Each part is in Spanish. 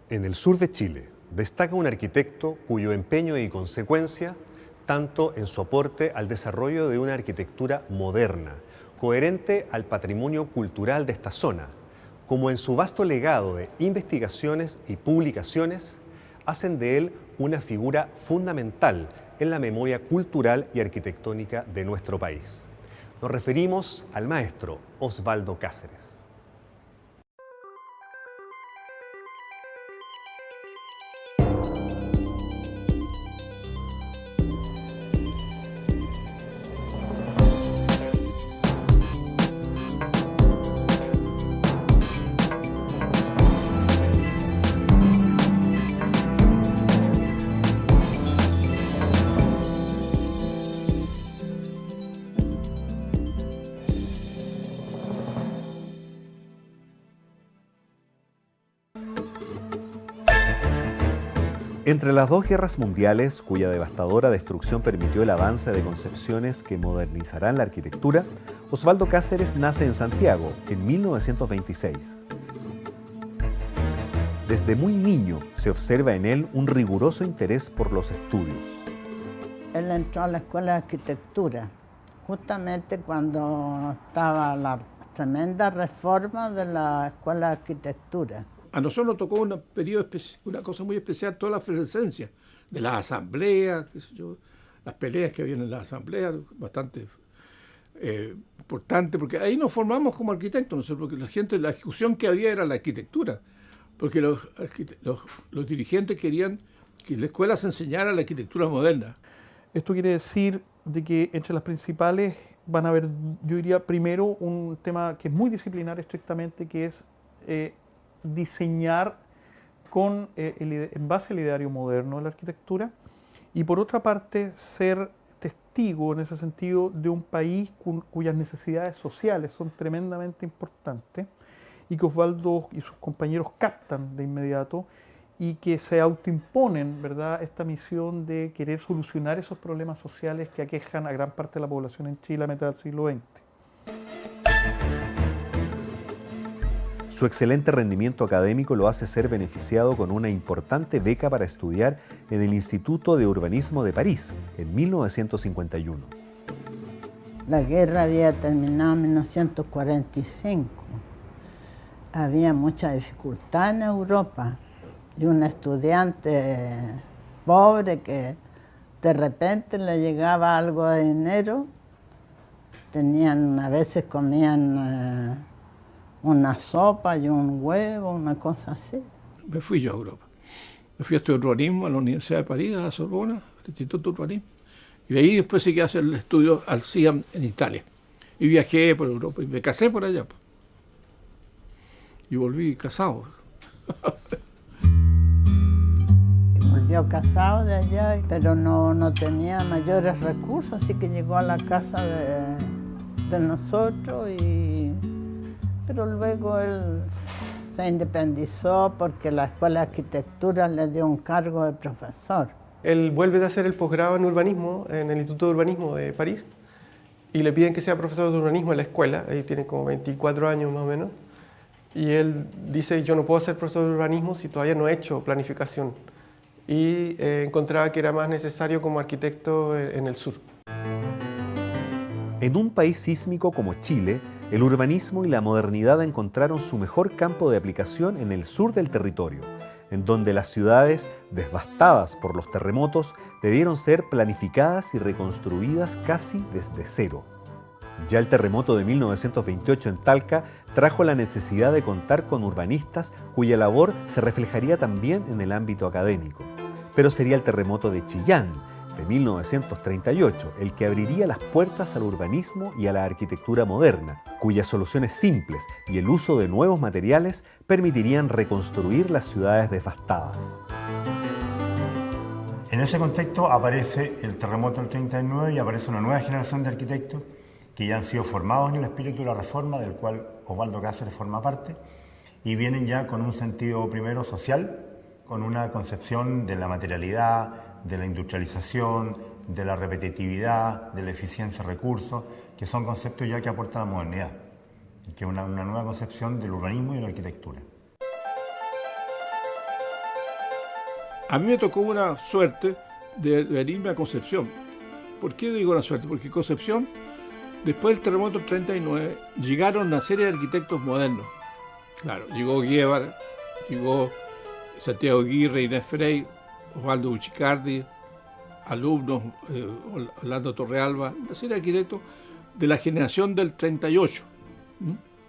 En el sur de Chile destaca un arquitecto cuyo empeño y consecuencia, tanto en su aporte al desarrollo de una arquitectura moderna, coherente al patrimonio cultural de esta zona, como en su vasto legado de investigaciones y publicaciones, hacen de él una figura fundamental en la memoria cultural y arquitectónica de nuestro país. Nos referimos al maestro Osvaldo Cáceres. Entre las dos guerras mundiales, cuya devastadora destrucción permitió el avance de concepciones que modernizarán la arquitectura, Osvaldo Cáceres nace en Santiago en 1926. Desde muy niño se observa en él un riguroso interés por los estudios. Él entró a la Escuela de Arquitectura, justamente cuando estaba la tremenda reforma de la Escuela de Arquitectura. A nosotros nos tocó una cosa muy especial, toda la efervescencia de las asambleas, qué sé yo, las peleas que habían en las asambleas, bastante importante, porque ahí nos formamos como arquitectos, ¿no? Porque la discusión que había era la arquitectura, porque los dirigentes querían que en la escuela se enseñara la arquitectura moderna. Esto quiere decir de que entre las principales van a haber, yo diría, primero un tema que es muy disciplinar estrictamente, que es diseñar en base al ideario moderno de la arquitectura, y por otra parte ser testigo en ese sentido de un país cuyas necesidades sociales son tremendamente importantes y que Osvaldo y sus compañeros captan de inmediato y que se autoimponen, ¿verdad?, esta misión de querer solucionar esos problemas sociales que aquejan a gran parte de la población en Chile a mitad del siglo XX. Su excelente rendimiento académico lo hace ser beneficiado con una importante beca para estudiar en el Instituto de Urbanismo de París en 1951. La guerra había terminado en 1945. Había mucha dificultad en Europa y un estudiante pobre que de repente le llegaba algo de dinero, a veces comían una sopa y un huevo, una cosa así. Me fui yo a Europa. Me fui a estudiar urbanismo a la Universidad de París, a la Sorbona, al Instituto de Urbanismo. Y de ahí después seguí a hacer el estudio al CIAM en Italia. Y viajé por Europa y me casé por allá. Y volví casado. Volvió casado de allá, pero no tenía mayores recursos, así que llegó a la casa de nosotros pero luego él se independizó porque la Escuela de Arquitectura le dio un cargo de profesor. Él vuelve a hacer el posgrado en urbanismo en el Instituto de Urbanismo de París y le piden que sea profesor de urbanismo en la escuela, ahí tiene como 24 años más o menos, y él dice, yo no puedo ser profesor de urbanismo si todavía no he hecho planificación, y encontraba que era más necesario como arquitecto en el sur. En un país sísmico como Chile, el urbanismo y la modernidad encontraron su mejor campo de aplicación en el sur del territorio, en donde las ciudades, devastadas por los terremotos, debieron ser planificadas y reconstruidas casi desde cero. Ya el terremoto de 1928 en Talca trajo la necesidad de contar con urbanistas cuya labor se reflejaría también en el ámbito académico. Pero sería el terremoto de Chillán de 1938, el que abriría las puertas al urbanismo y a la arquitectura moderna, cuyas soluciones simples y el uso de nuevos materiales permitirían reconstruir las ciudades devastadas. En ese contexto aparece el terremoto del 39 y aparece una nueva generación de arquitectos que ya han sido formados en el espíritu de la reforma, del cual Osvaldo Cáceres forma parte, y vienen ya con un sentido primero social, con una concepción de la materialidad, de la industrialización, de la repetitividad, de la eficiencia de recursos, que son conceptos ya que aportan la modernidad, que es una nueva concepción del urbanismo y de la arquitectura. A mí me tocó una suerte de venirme a Concepción. ¿Por qué digo la suerte? Porque Concepción, después del terremoto del 39, llegaron una serie de arquitectos modernos. Claro, llegó Guevara, llegó Santiago Aguirre, Inés Frey, Osvaldo Buchicardi, alumnos, Orlando Torrealba, una serie de arquitectos de la generación del 38.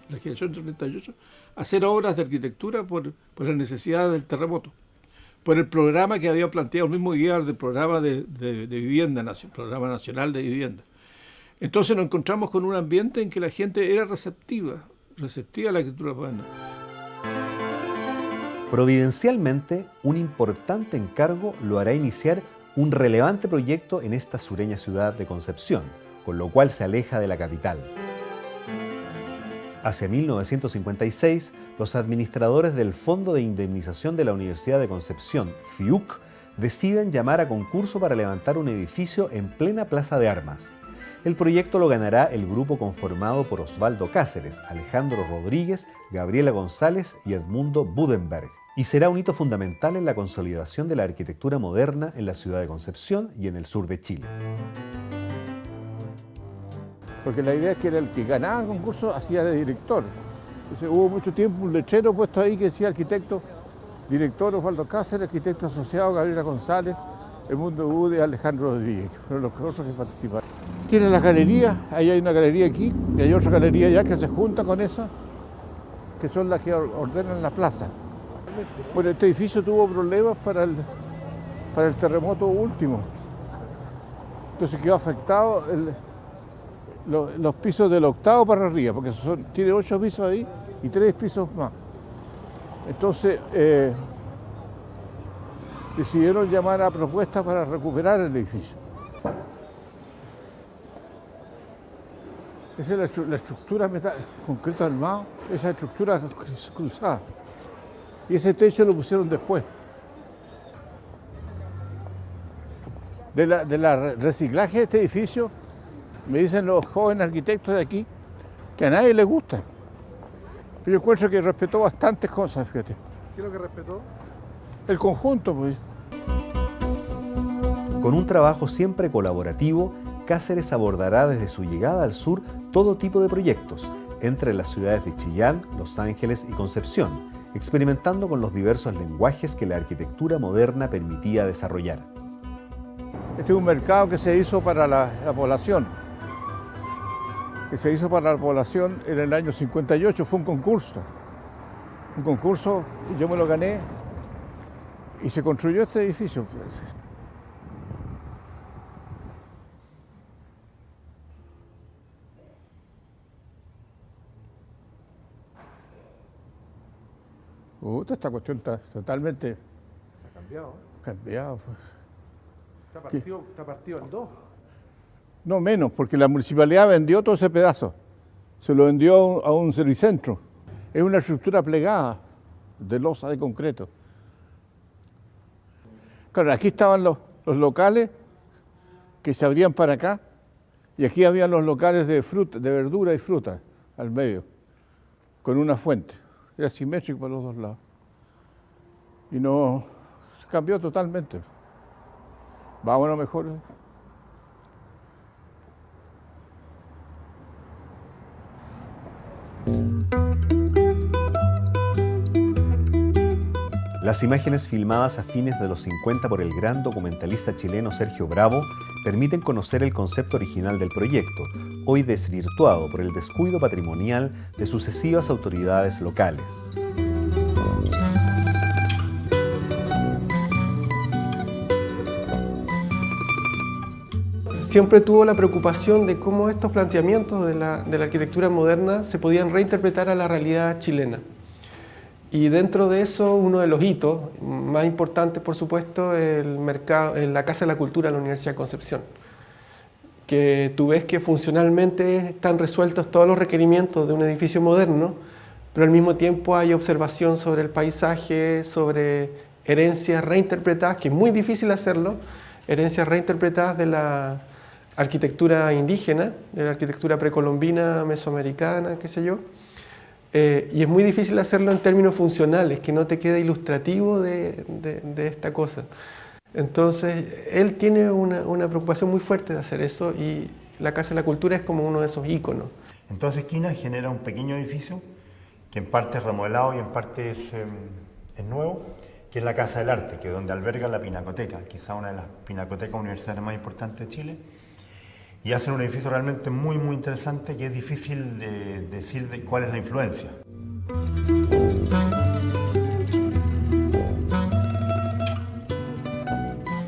La generación del 38, hacer obras de arquitectura por la necesidad del terremoto, por el programa que había planteado el mismo Guevara del programa de vivienda, programa nacional de vivienda. Entonces nos encontramos con un ambiente en que la gente era receptiva a la arquitectura moderna. Providencialmente, un importante encargo lo hará iniciar un relevante proyecto en esta sureña ciudad de Concepción, con lo cual se aleja de la capital. Hacia 1956, los administradores del Fondo de Indemnización de la Universidad de Concepción, FIUC, deciden llamar a concurso para levantar un edificio en plena Plaza de Armas. El proyecto lo ganará el grupo conformado por Osvaldo Cáceres, Alejandro Rodríguez, Gabriela González y Edmundo Budenberg, y será un hito fundamental en la consolidación de la arquitectura moderna en la ciudad de Concepción y en el sur de Chile. Porque la idea es que era el que ganaba el concurso hacía de director. Entonces, hubo mucho tiempo un letrero puesto ahí que decía arquitecto, director Osvaldo Cáceres, arquitecto asociado Gabriela González, Edmundo Bude y Alejandro Rodríguez, que fueron los otros que participaron. Tiene la galería, ahí hay una galería aquí y hay otra galería allá que se junta con esa, que son las que ordenan la plaza. Bueno, este edificio tuvo problemas para el terremoto último. Entonces quedó afectado los pisos del octavo para arriba, porque tiene 8 pisos ahí y 3 pisos más. Entonces decidieron llamar a propuestas para recuperar el edificio. Esa es la estructura concreto armado, esa estructura cruzada. Y ese techo lo pusieron después. De la reciclaje de este edificio, me dicen los jóvenes arquitectos de aquí, que a nadie les gusta. Pero yo encuentro que respetó bastantes cosas, fíjate. ¿Qué es lo que respetó? El conjunto, pues. Con un trabajo siempre colaborativo, Cáceres abordará desde su llegada al sur todo tipo de proyectos, entre las ciudades de Chillán, Los Ángeles y Concepción, experimentando con los diversos lenguajes que la arquitectura moderna permitía desarrollar. Este es un mercado que se hizo para la población. Que se hizo para la población en el año 58, fue un concurso. Un concurso, y yo me lo gané, y se construyó este edificio. Esta cuestión está totalmente... Ha cambiado. Cambiado. Está partido en dos. No menos, porque la municipalidad vendió todo ese pedazo. Se lo vendió a un servicentro. Es una estructura plegada de losa de concreto. Claro, aquí estaban los locales que se abrían para acá y aquí habían los locales de fruta, de verdura y fruta al medio, con una fuente. Era simétrico por los dos lados. Y no, se cambió totalmente. Vámonos mejor. Las imágenes filmadas a fines de los 50 por el gran documentalista chileno Sergio Bravo permiten conocer el concepto original del proyecto, hoy desvirtuado por el descuido patrimonial de sucesivas autoridades locales. siempre tuvo la preocupación de cómo estos planteamientos de la arquitectura moderna se podían reinterpretar a la realidad chilena. Y dentro de eso, uno de los hitos más importantes, por supuesto, es la Casa de la Cultura de la Universidad de Concepción, que tú ves que funcionalmente están resueltos todos los requerimientos de un edificio moderno, pero al mismo tiempo hay observación sobre el paisaje, sobre herencias reinterpretadas, que es muy difícil hacerlo, herencias reinterpretadas de la arquitectura indígena, de la arquitectura precolombina, mesoamericana, qué sé yo. Y es muy difícil hacerlo en términos funcionales, que no te quede ilustrativo de esta cosa. Entonces, él tiene una preocupación muy fuerte de hacer eso y la Casa de la Cultura es como uno de esos íconos. En todas esquinas genera un pequeño edificio que en parte es remodelado y en parte es nuevo, que es la Casa del Arte, que es donde alberga la Pinacoteca, quizá una de las pinacotecas universitarias más importantes de Chile. Y hacen un edificio realmente muy, muy interesante que es difícil de decir cuál es la influencia.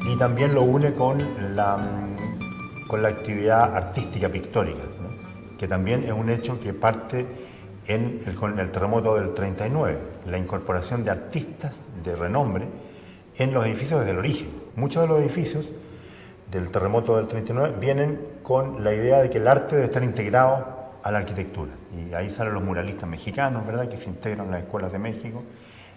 Y también lo une con la actividad artística pictórica, ¿no? Que también es un hecho que parte con el terremoto del 39, la incorporación de artistas de renombre en los edificios desde el origen. Muchos de los edificios del terremoto del 39 vienen con la idea de que el arte debe estar integrado a la arquitectura. Y ahí salen los muralistas mexicanos, ¿verdad?, que se integran en las escuelas de México.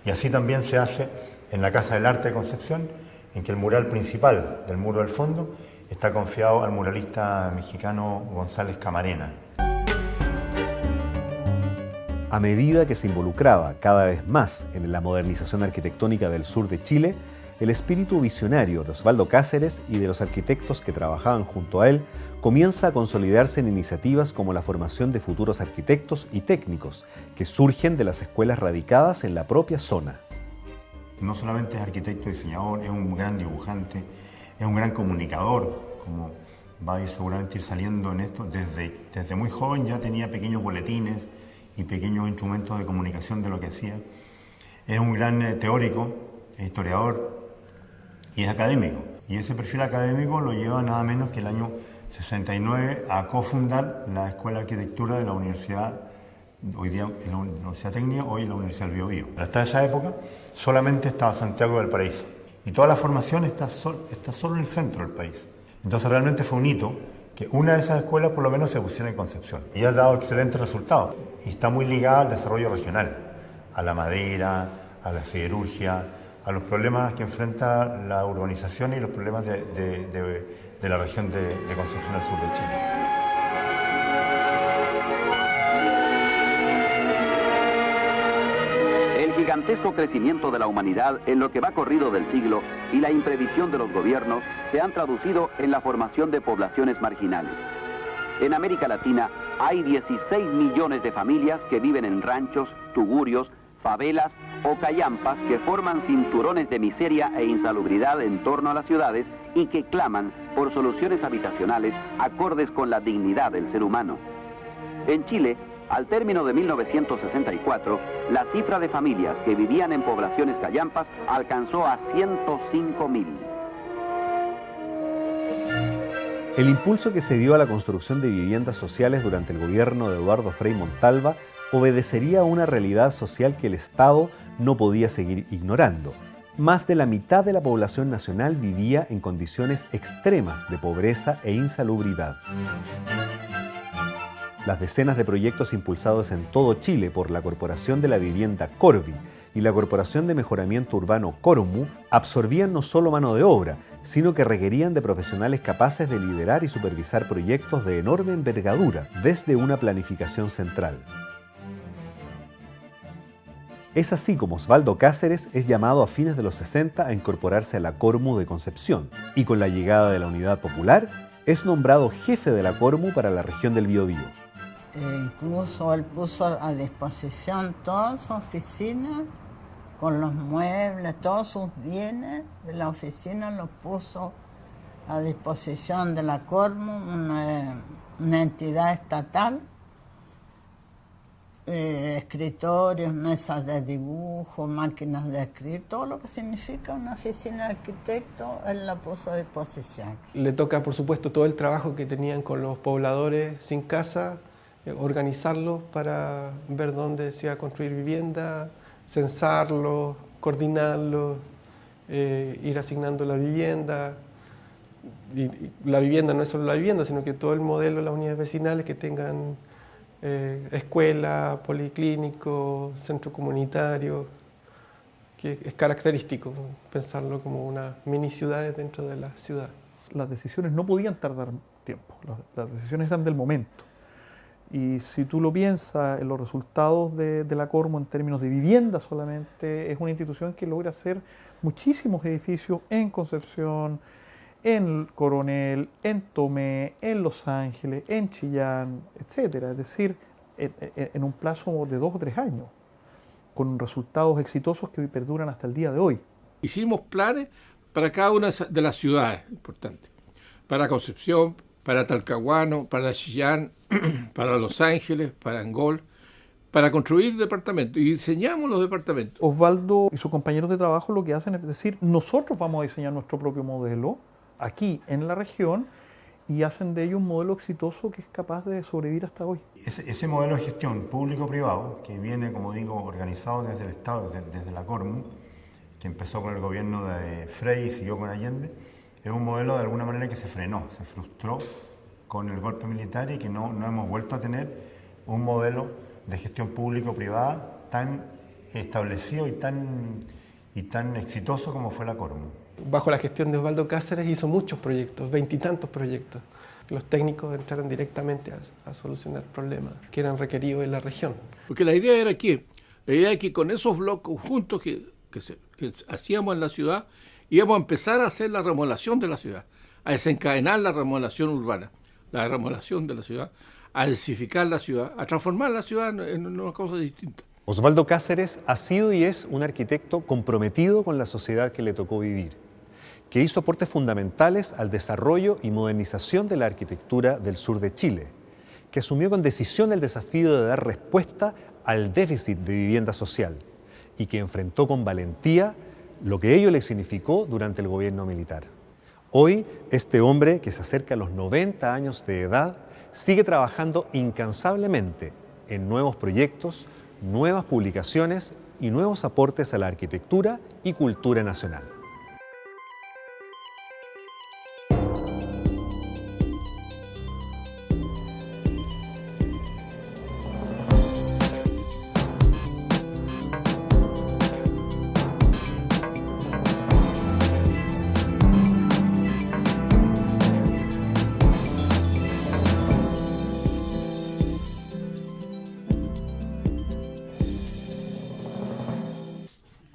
Y así también se hace en la Casa del Arte de Concepción, en que el mural principal del muro del fondo está confiado al muralista mexicano González Camarena. A medida que se involucraba cada vez más en la modernización arquitectónica del sur de Chile, el espíritu visionario de Osvaldo Cáceres y de los arquitectos que trabajaban junto a él comienza a consolidarse en iniciativas como la formación de futuros arquitectos y técnicos que surgen de las escuelas radicadas en la propia zona. No solamente es arquitecto y diseñador, es un gran dibujante, es un gran comunicador, como va a ir seguramente saliendo en esto. Desde muy joven ya tenía pequeños boletines y pequeños instrumentos de comunicación de lo que hacía. Es un gran teórico, es historiador y es académico. Y ese perfil académico lo lleva nada menos que el año 69 a cofundar la Escuela de Arquitectura de la Universidad, hoy día en la Universidad Técnica, hoy en la Universidad del Biobío. Hasta esa época solamente estaba Santiago del Paraíso y toda la formación está solo en el centro del país. Entonces realmente fue un hito que una de esas escuelas por lo menos se pusiera en Concepción y ha dado excelentes resultados y está muy ligada al desarrollo regional, a la madera, a la siderurgia, a los problemas que enfrenta la urbanización y los problemas de la región de Concepción al sur de Chile. El gigantesco crecimiento de la humanidad en lo que va corrido del siglo y la imprevisión de los gobiernos se han traducido en la formación de poblaciones marginales. En América Latina hay 16 millones de familias que viven en ranchos, tugurios, favelas o callampas que forman cinturones de miseria e insalubridad en torno a las ciudades y que claman por soluciones habitacionales acordes con la dignidad del ser humano. En Chile, al término de 1964, la cifra de familias que vivían en poblaciones callampas alcanzó a 105.000. El impulso que se dio a la construcción de viviendas sociales durante el gobierno de Eduardo Frei Montalva obedecería a una realidad social que el Estado no podía seguir ignorando. Más de la mitad de la población nacional vivía en condiciones extremas de pobreza e insalubridad. Las decenas de proyectos impulsados en todo Chile por la Corporación de la Vivienda Corvi y la Corporación de Mejoramiento Urbano Cormu absorbían no solo mano de obra, sino que requerían de profesionales capaces de liderar y supervisar proyectos de enorme envergadura desde una planificación central. Es así como Osvaldo Cáceres es llamado a fines de los 60 a incorporarse a la Cormu de Concepción y con la llegada de la Unidad Popular es nombrado jefe de la Cormu para la región del Biobío. Incluso él puso a disposición toda su oficina con los muebles, todos sus bienes de la oficina los puso a disposición de la Cormu, una entidad estatal. escritorios, mesas de dibujo, máquinas de escribir, todo lo que significa una oficina de arquitecto, él la puso a disposición. Le toca, por supuesto, todo el trabajo que tenían con los pobladores sin casa, organizarlos para ver dónde se iba a construir vivienda, censarlos, coordinarlos, ir asignando la vivienda. Y la vivienda no es solo la vivienda, sino que todo el modelo de las unidades vecinales que tengan escuela, policlínico, centro comunitario, que es característico pensarlo como una mini ciudad dentro de la ciudad. Las decisiones no podían tardar tiempo, las decisiones eran del momento. Y si tú lo piensas, en los resultados de la Cormo en términos de vivienda solamente, es una institución que logra hacer muchísimos edificios en Concepción, en Coronel, en Tomé, en Los Ángeles, en Chillán, etc. Es decir, en un plazo de 2 o 3 años, con resultados exitosos que perduran hasta el día de hoy. Hicimos planes para cada una de las ciudades importantes, para Concepción, para Talcahuano, para Chillán, para Los Ángeles, para Angol, para construir departamentos, y diseñamos los departamentos. Osvaldo y sus compañeros de trabajo lo que hacen es decir, nosotros vamos a diseñar nuestro propio modelo aquí en la región, y hacen de ello un modelo exitoso que es capaz de sobrevivir hasta hoy. Ese modelo de gestión público-privado, que viene, como digo, organizado desde el Estado, desde la Cormu, que empezó con el gobierno de Frei y siguió con Allende, es un modelo de alguna manera que se frenó, se frustró con el golpe militar, y que no hemos vuelto a tener un modelo de gestión público-privada tan establecido y tan exitoso como fue la Cormu. Bajo la gestión de Osvaldo Cáceres hizo muchos proyectos, 20 y tantos proyectos. Los técnicos entraron directamente a solucionar problemas que eran requeridos en la región. Porque la idea era que con esos bloques juntos que hacíamos en la ciudad, íbamos a empezar a hacer la remodelación de la ciudad, a desencadenar la remodelación urbana, la remodelación de la ciudad, a densificar la ciudad, a transformar la ciudad en una cosa distinta. Osvaldo Cáceres ha sido y es un arquitecto comprometido con la sociedad que le tocó vivir, que hizo aportes fundamentales al desarrollo y modernización de la arquitectura del sur de Chile, que asumió con decisión el desafío de dar respuesta al déficit de vivienda social y que enfrentó con valentía lo que ello le significó durante el gobierno militar. Hoy, este hombre, que se acerca a los 90 años de edad, sigue trabajando incansablemente en nuevos proyectos, nuevas publicaciones y nuevos aportes a la arquitectura y cultura nacional.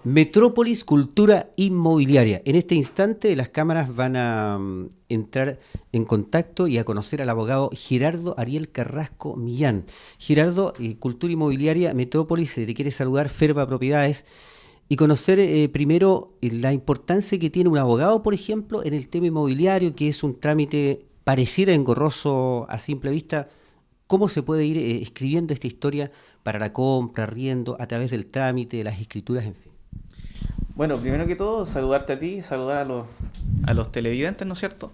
Metrópolis Cultura Inmobiliaria. En este instante las cámaras van a entrar en contacto y a conocer al abogado Gerardo Ariel Carrasco Millán. Gerardo, Cultura Inmobiliaria, Metrópolis, te quiere saludar, Ferva Propiedades, y conocer primero la importancia que tiene un abogado, por ejemplo, en el tema inmobiliario, que es un trámite pareciera engorroso a simple vista. ¿Cómo se puede ir escribiendo esta historia para la compra, arriendo, a través del trámite, de las escrituras, en fin? Bueno, primero que todo, saludarte a ti, saludar a los televidentes, ¿no es cierto?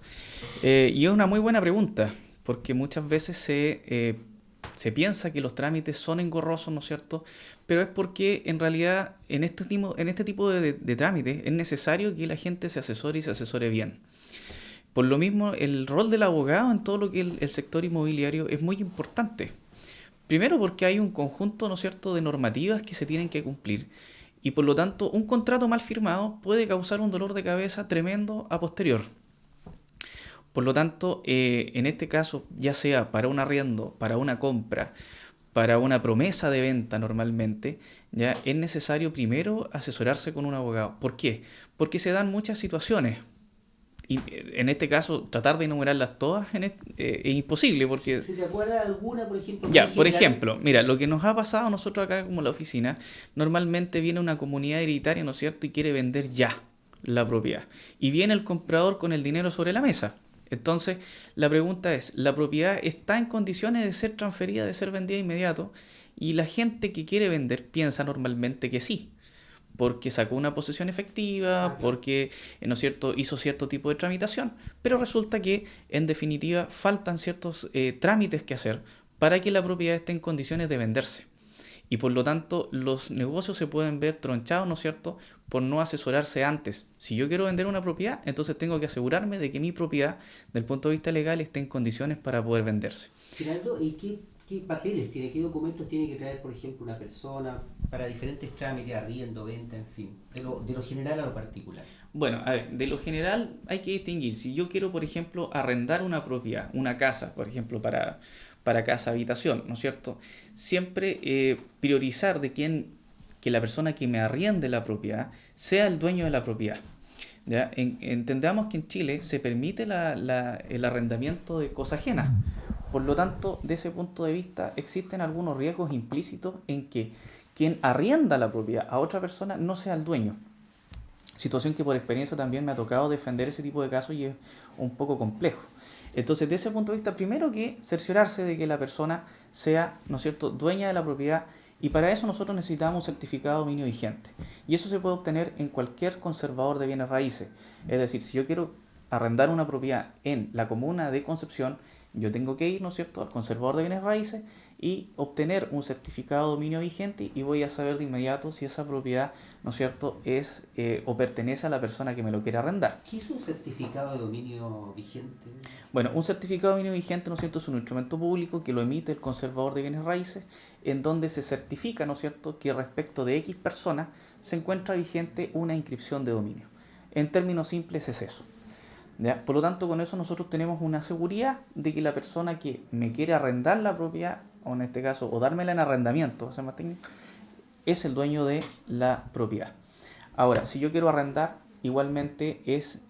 Y es una muy buena pregunta, porque muchas veces se piensa que los trámites son engorrosos, ¿no es cierto? Pero es porque en realidad en este tipo de trámites es necesario que la gente se asesore y se asesore bien. Por lo mismo, el rol del abogado en todo lo que es el sector inmobiliario es muy importante. Primero porque hay un conjunto, ¿no es cierto?, de normativas que se tienen que cumplir. Y por lo tanto, un contrato mal firmado puede causar un dolor de cabeza tremendo a posterior. Por lo tanto, en este caso, ya sea para un arriendo, para una compra, para una promesa de venta normalmente, ya es necesario primero asesorarse con un abogado. ¿Por qué? Porque se dan muchas situaciones. Y en este caso, tratar de enumerarlas todas es imposible porque... ¿Se te acuerda alguna, por ejemplo? Ya, por ejemplo, mira, lo que nos ha pasado a nosotros acá como la oficina, normalmente viene una comunidad hereditaria, ¿no es cierto?, y quiere vender ya la propiedad. Y viene el comprador con el dinero sobre la mesa. Entonces, la pregunta es, ¿la propiedad está en condiciones de ser transferida, de ser vendida inmediato? Y la gente que quiere vender piensa normalmente que sí, porque sacó una posesión efectiva, porque, ¿no es cierto?, hizo cierto tipo de tramitación, pero resulta que, en definitiva, faltan ciertos trámites que hacer para que la propiedad esté en condiciones de venderse. Y por lo tanto, los negocios se pueden ver tronchados, ¿no es cierto?, por no asesorarse antes. Si yo quiero vender una propiedad, entonces tengo que asegurarme de que mi propiedad, desde el punto de vista legal, esté en condiciones para poder venderse. Gerardo, ¿y qué papeles tiene, qué documentos tiene que traer, por ejemplo, una persona para diferentes trámites, arriendo, venta, en fin, de lo general a lo particular? Bueno, a ver, de lo general hay que distinguir. Si yo quiero, por ejemplo, arrendar una propiedad, una casa, por ejemplo, para casa habitación, ¿no es cierto? Siempre priorizar que la persona que me arriende la propiedad sea el dueño de la propiedad. ¿Ya? Entendamos que en Chile se permite el arrendamiento de cosa ajena. Por lo tanto, de ese punto de vista, existen algunos riesgos implícitos en que quien arrienda la propiedad a otra persona no sea el dueño. Situación que por experiencia también me ha tocado defender ese tipo de casos y es un poco complejo. Entonces, de ese punto de vista, primero que cerciorarse de que la persona sea, ¿no es cierto?, dueña de la propiedad, y para eso nosotros necesitamos un certificado de dominio vigente. Y eso se puede obtener en cualquier conservador de bienes raíces. Es decir, si yo quiero arrendar una propiedad en la comuna de Concepción, yo tengo que ir, ¿no es cierto?, al conservador de bienes raíces y obtener un certificado de dominio vigente, y voy a saber de inmediato si esa propiedad, ¿no es cierto?, es o pertenece a la persona que me lo quiere arrendar. ¿Qué es un certificado de dominio vigente? Bueno, un certificado de dominio vigente, ¿no es cierto?, es un instrumento público que lo emite el conservador de bienes raíces, en donde se certifica, ¿no es cierto?, que respecto de X personas se encuentra vigente una inscripción de dominio. En términos simples es eso. ¿Ya? Por lo tanto, con eso nosotros tenemos una seguridad de que la persona que me quiere arrendar la propiedad, o en este caso, o dármela en arrendamiento, más técnico, es el dueño de la propiedad. Ahora, si yo quiero arrendar, igualmente es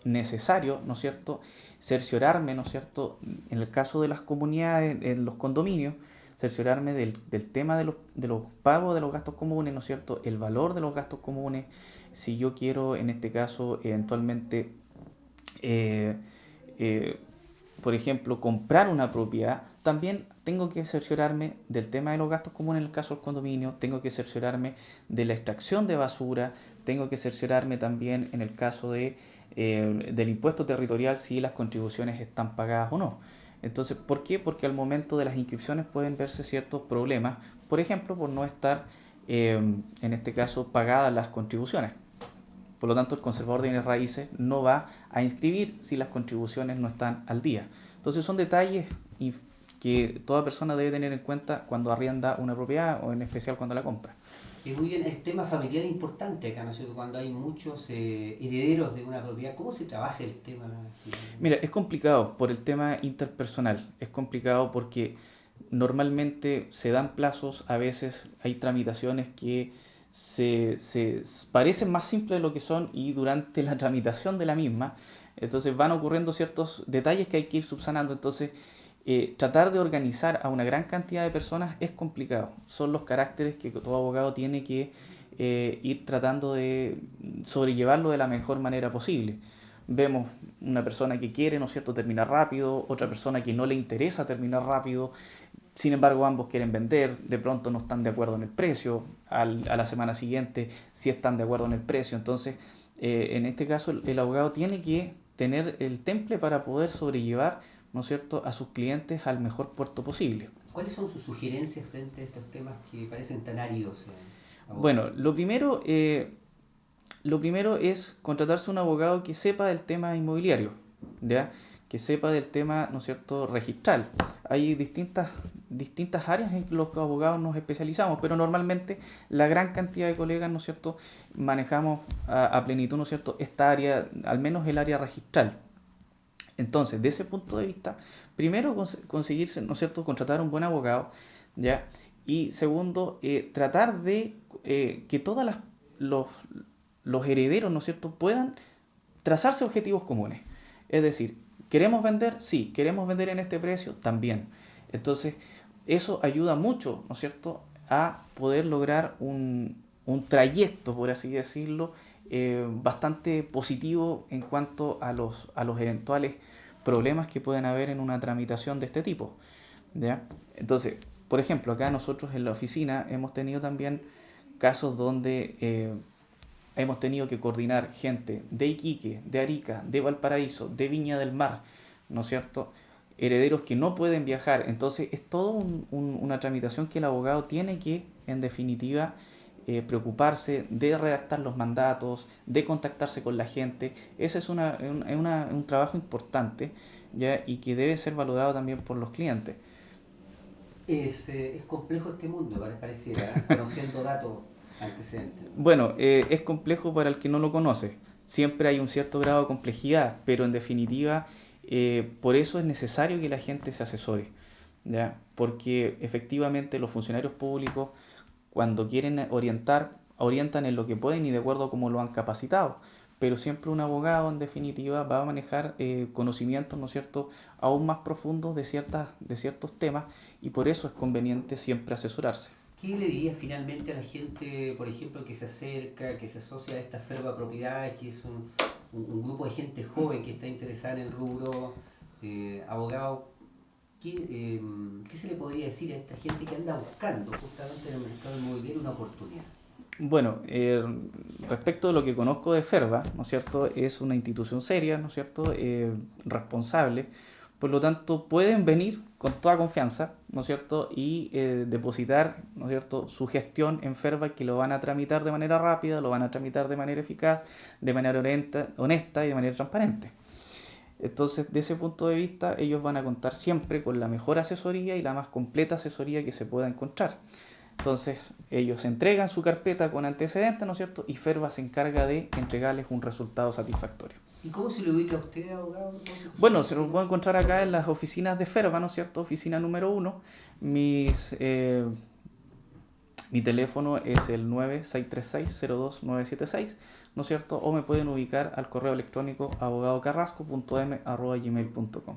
necesario, ¿no es cierto?, cerciorarme, ¿no es cierto?, en el caso de las comunidades, en los condominios, cerciorarme del tema de los pagos de los gastos comunes, ¿no es cierto?, el valor de los gastos comunes. Si yo quiero, en este caso, eventualmente, por ejemplo, comprar una propiedad, también tengo que cerciorarme del tema de los gastos comunes en el caso del condominio, tengo que cerciorarme de la extracción de basura, tengo que cerciorarme también en el caso del impuesto territorial, si las contribuciones están pagadas o no. Entonces, ¿por qué? Porque al momento de las inscripciones pueden verse ciertos problemas, por ejemplo, por no estar, en este caso, pagadas las contribuciones. Por lo tanto, el conservador de bienes raíces no va a inscribir si las contribuciones no están al día. Entonces, son detalles que toda persona debe tener en cuenta cuando arrienda una propiedad, o en especial cuando la compra. Muy bien, el tema familiar es importante acá, ¿no es cierto? Cuando hay muchos herederos de una propiedad, ¿cómo se trabaja el tema? Mira, es complicado por el tema interpersonal. Es complicado porque normalmente se dan plazos, a veces hay tramitaciones que se parecen más simples de lo que son, y durante la tramitación de la misma, entonces van ocurriendo ciertos detalles que hay que ir subsanando. Entonces, tratar de organizar a una gran cantidad de personas es complicado. Son los caracteres que todo abogado tiene que ir tratando de sobrellevarlo de la mejor manera posible. Vemos una persona que quiere, ¿no es cierto?, terminar rápido, otra persona que no le interesa terminar rápido. Sin embargo, ambos quieren vender, de pronto no están de acuerdo en el precio, a la semana siguiente sí están de acuerdo en el precio. Entonces, en este caso, el abogado tiene que tener el temple para poder sobrellevar, ¿no es cierto?, a sus clientes al mejor puerto posible. ¿Cuáles son sus sugerencias frente a estos temas que parecen tan áridos? Bueno, lo primero es contratarse un abogado que sepa del tema inmobiliario, ¿ya?, que sepa del tema, ¿no es cierto?, registral. Hay distintas áreas en que los abogados nos especializamos, pero normalmente la gran cantidad de colegas, ¿no es cierto?, manejamos a plenitud, ¿no es cierto?, esta área, al menos el área registral. Entonces, de ese punto de vista, primero conseguirse, ¿no es cierto?, contratar un buen abogado, ¿ya? Y segundo, tratar de que todos los herederos, ¿no es cierto?, puedan trazarse objetivos comunes. Es decir, ¿queremos vender? Sí. ¿Queremos vender en este precio? También. Entonces, eso ayuda mucho, ¿no es cierto?, a poder lograr un trayecto, por así decirlo, bastante positivo en cuanto a los eventuales problemas que pueden haber en una tramitación de este tipo, ¿ya? Entonces, por ejemplo, acá nosotros en la oficina hemos tenido también casos donde hemos tenido que coordinar gente de Iquique, de Arica, de Valparaíso, de Viña del Mar, ¿no es cierto? Herederos que no pueden viajar. Entonces es toda una tramitación que el abogado tiene que, en definitiva, preocuparse de redactar los mandatos, de contactarse con la gente. Ese es un trabajo importante, ¿ya? Y que debe ser valorado también por los clientes. Es complejo este mundo, pareciera, conociendo datos antecedentes. Bueno, es complejo para el que no lo conoce. Siempre hay un cierto grado de complejidad, pero en definitiva, por eso es necesario que la gente se asesore, ¿ya? Porque efectivamente los funcionarios públicos, cuando quieren orientan en lo que pueden y de acuerdo a cómo lo han capacitado. Pero siempre un abogado, en definitiva, va a manejar conocimientos, ¿no es cierto?, aún más profundos de ciertos temas, y por eso es conveniente siempre asesorarse. ¿Qué le dirías finalmente a la gente, por ejemplo, que se acerca, que se asocia a esta Ferva Propiedades, que es un grupo de gente joven que está interesada en el rubro abogado? ¿Qué se le podría decir a esta gente que anda buscando justamente en el mercado inmobiliario una oportunidad? Bueno, respecto de lo que conozco de Ferva, ¿no es cierto?, es una institución seria, ¿no es cierto?, responsable. Por lo tanto, pueden venir con toda confianza, ¿no es cierto?, y depositar, ¿no es cierto?, su gestión en Ferva, que lo van a tramitar de manera rápida, lo van a tramitar de manera eficaz, de manera honesta y de manera transparente. Entonces, de ese punto de vista, ellos van a contar siempre con la mejor asesoría y la más completa asesoría que se pueda encontrar. Entonces, ellos entregan su carpeta con antecedentes, ¿no es cierto?, y Ferva se encarga de entregarles un resultado satisfactorio. ¿Y cómo se le ubica a usted, abogado? Bueno, se lo puede encontrar acá en las oficinas de Ferva, ¿no es cierto?, oficina número 1. Mi teléfono es el 9636-02976, ¿no es cierto?, o me pueden ubicar al correo electrónico abogadocarrasco.m@gmail.com.